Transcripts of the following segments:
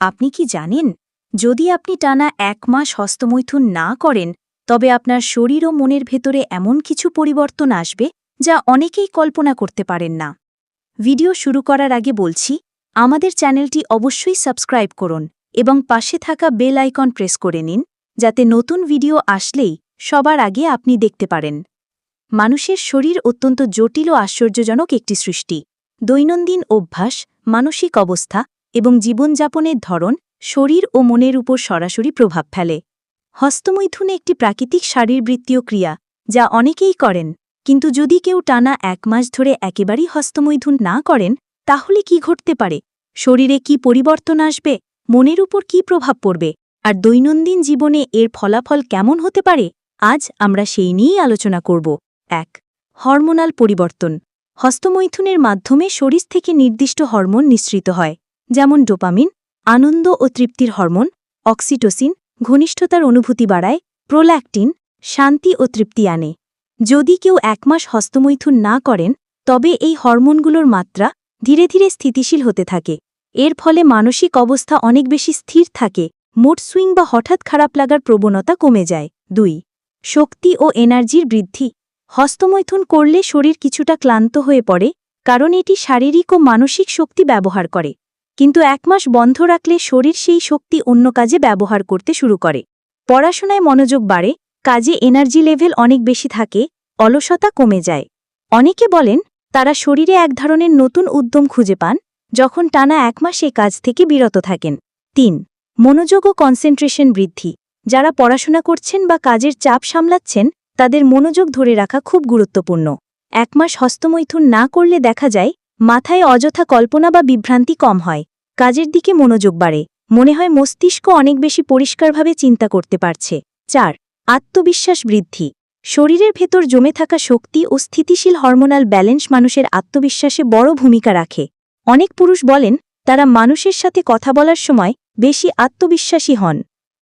আপনি কি জানেন, যদি আপনি টানা ১ মাস হস্তমৈথুন না করেন তবে আপনার শরীর ও মনের ভেতরে এমন কিছু পরিবর্তন আসবে যা অনেকেই কল্পনা করতে পারেন না। ভিডিও শুরু করার আগে বলছি, আমাদের চ্যানেলটি অবশ্যই সাবস্ক্রাইব করুন এবং পাশে থাকা বেল আইকন প্রেস করে নিন, যাতে নতুন ভিডিও আসলেই সবার আগে আপনি দেখতে পারেন। মানুষের শরীর অত্যন্ত জটিল ও আশ্চর্যজনক একটি সৃষ্টি। দৈনন্দিন অভ্যাস, মানসিক অবস্থা এবং জীবনযাপনের ধরন শরীর ও মনের উপর সরাসরি প্রভাব ফেলে। হস্তমৈথুন একটি প্রাকৃতিক শারীরবৃত্তীয় ক্রিয়া যা অনেকেই করেন, কিন্তু যদি কেউ টানা ১ মাস ধরে একেবারেই হস্তমৈথুন না করেন, তাহলে কি ঘটতে পারে? শরীরে কি পরিবর্তন আসবে? মনের উপর কি প্রভাব পড়বে? আর দৈনন্দিন জীবনে এর ফলাফল কেমন হতে পারে? আজ আমরা সেই নিয়েই আলোচনা করব। ১. হরমোনাল পরিবর্তন। হস্তমৈথুনের মাধ্যমে শরীর থেকে নির্দিষ্ট হরমোন নিঃসৃত হয়, যেমন ডোপামিন, আনন্দ ও তৃপ্তির হরমোন, অক্সিটোসিন, ঘনিষ্ঠতার অনুভূতি বাড়ায়, প্রোল্যাক্টিন, শান্তি ও তৃপ্তি আনে। যদি কেউ ১ মাস হস্তমৈথুন না করেন, তবে এই হরমোনগুলোর মাত্রা ধীরে ধীরে স্থিতিশীল হতে থাকে। এর ফলে মানসিক অবস্থা অনেক বেশি স্থির থাকে, মুড সুইং বা হঠাৎ খারাপ লাগার প্রবণতা কমে যায়। ২. শক্তি ও এনার্জির বৃদ্ধি। হস্তমৈথুন করলে শরীর কিছুটা ক্লান্ত হয়ে পড়ে, কারণ এটি শারীরিক ও মানসিক শক্তি ব্যবহার করে। কিন্তু ১ মাস বন্ধ রাখলে শরীর সেই শক্তি অন্য কাজে ব্যবহার করতে শুরু করে। পড়াশোনায় মনোযোগ বাড়ে, কাজে এনার্জি লেভেল অনেক বেশি থাকে, অলসতা কমে যায়। অনেকে বলেন তারা শরীরে এক ধরনের নতুন উদ্যম খুঁজে পান যখন টানা ১ মাস এই কাজ থেকে বিরত থাকেন। ৩. মনোযোগ ও কনসেন্ট্রেশন বৃদ্ধি। যারা পড়াশোনা করছেন বা কাজের চাপ সামলাচ্ছেন, তাদের মনোযোগ ধরে রাখা খুব গুরুত্বপূর্ণ। ১ মাস হস্তমৈথুন না করলে দেখা যায় মাথায় অযথা কল্পনা বা বিভ্রান্তি কম হয়, কাজের দিকে মনোযোগ বাড়ে, মনে হয় মস্তিষ্ক অনেক বেশি পরিষ্কারভাবে চিন্তা করতে পারছে। ৪. আত্মবিশ্বাস বৃদ্ধি। শরীরের ভেতর জমে থাকা শক্তি ও স্থিতিশীল হরমোনাল ব্যালেন্স মানুষের আত্মবিশ্বাসে বড় ভূমিকা রাখে। অনেক পুরুষ বলেন তারা মানুষের সাথে কথা বলার সময় বেশি আত্মবিশ্বাসী হন।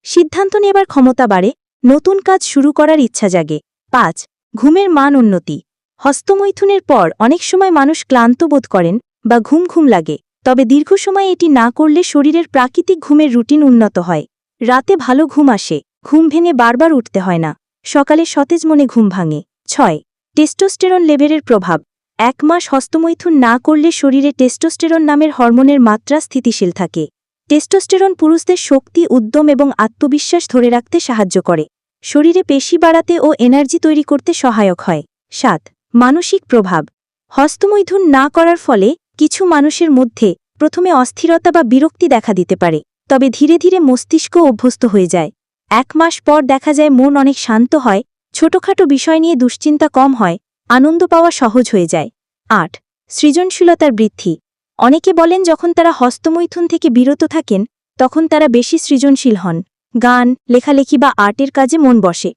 সিদ্ধান্ত নেবার ক্ষমতা বাড়ে, নতুন কাজ শুরু করার ইচ্ছা জাগে। ৫. ঘুমের মান উন্নতি। হস্তমৈথুনের পর অনেক সময় মানুষ ক্লান্ত বোধ করেন বা ঘুম ঘুম লাগে, তবে দীর্ঘ সময় এটি না করলে শরীরের প্রাকৃতিক ঘুমের রুটিন উন্নত হয়। রাতে ভালো ঘুম আসে, ঘুম ভেঙে বারবার উঠতে হয় না, সকালে সতেজ মনে ঘুম ভাঙে। ৬. টেস্টোস্টেরন লেভেলের প্রভাব। ১ মাস হস্তমৈথুন না করলে শরীরে টেস্টোস্টেরন নামের হরমোনের মাত্রা স্থিতিশীল থাকে। টেস্টোস্টেরন পুরুষদের শক্তি, উদ্যম এবং আত্মবিশ্বাস ধরে রাখতে সাহায্য করে, শরীরে পেশি বাড়াতে ও এনার্জি তৈরি করতে সহায়ক হয়। ৭. মানসিক প্রভাব। হস্তমৈথুন না করার ফলে কিছু মানুষের মধ্যে প্রথমে অস্থিরতা বা বিরক্তি দেখা দিতে পারে, তবে ধীরে ধীরে মস্তিষ্ক অভ্যস্ত হয়ে যায়। ১ মাস পর দেখা যায় মন অনেক শান্ত হয়, ছোটখাটো বিষয় নিয়ে দুশ্চিন্তা কম হয়, আনন্দ পাওয়া সহজ হয়ে যায়। ৮. সৃজনশীলতার বৃদ্ধি। অনেকে বলেন যখন তারা হস্তমৈথুন থেকে বিরত থাকেন, তখন তারা বেশি সৃজনশীল হন, গান, লেখালেখি বা আর্টের কাজে মন বসে,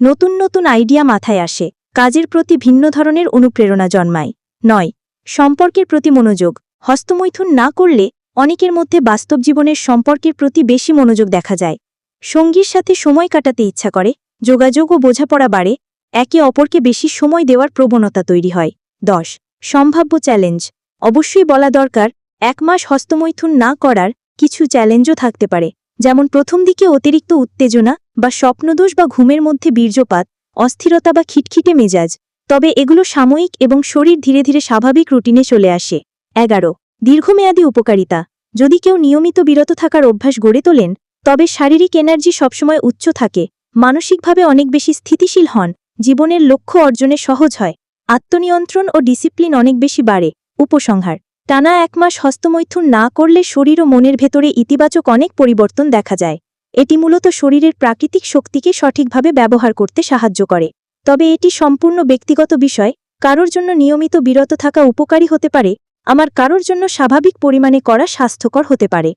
নতুন নতুন আইডিয়া মাথায় আসে, কাজের প্রতি ভিন্ন ধরনের অনুপ্রেরণা জন্মায়। ৯. সম্পর্কের প্রতি মনোযোগ। হস্তমৈথুন না করলে অনেকের মধ্যে বাস্তব জীবনের সম্পর্কের প্রতি বেশি মনোযোগ দেখা যায়, সঙ্গীর সাথে সময় কাটাতে ইচ্ছা করে, যোগাযোগ ও বোঝাপড়া বাড়ে, একে অপরকে বেশি সময় দেওয়ার প্রবণতা তৈরি হয়। ১০. সম্ভাব্য চ্যালেঞ্জ। অবশ্যই বলা দরকার, ১ মাস হস্তমৈথুন না করার কিছু চ্যালেঞ্জও থাকতে পারে, যেমন প্রথম দিকে অতিরিক্ত উত্তেজনা বা স্বপ্নদোষ বা ঘুমের মধ্যে বীর্যপাত, অস্থিরতা বা খিটখিটে মেজাজ, তবে এগুলো সাময়িক এবং শরীর ধীরে ধীরে স্বাভাবিক রুটিনে চলে আসে। ১১. দীর্ঘমেয়াদী উপকারিতা। যদি কেউ নিয়মিত বিরত থাকার অভ্যাস গড়ে তোলেন, তবে শারীরিক এনার্জি সবসময় উচ্চ থাকে, মানসিকভাবে অনেক বেশি স্থিতিশীল হন, জীবনের লক্ষ্য অর্জনে সহজ হয়, আত্মনিয়ন্ত্রণ ও ডিসিপ্লিন অনেক বেশি বাড়ে। উপসংহার: টানা ১ মাস হস্তমৈথুন না করলে শরীর ও মনের ভেতরে ইতিবাচক অনেক পরিবর্তন দেখা যায়। এটি মূলত শরীরের প্রাকৃতিক শক্তিকে সঠিকভাবে ব্যবহার করতে সাহায্য করে, তবে এটি সম্পূর্ণ ব্যক্তিগত বিষয়। কারোর জন্য নিয়মিত বিরত থাকা উপকারী হতে পারে, আমার কারোর জন্য স্বাভাবিক পরিমাণে করা স্বাস্থ্যকর হতে পারে।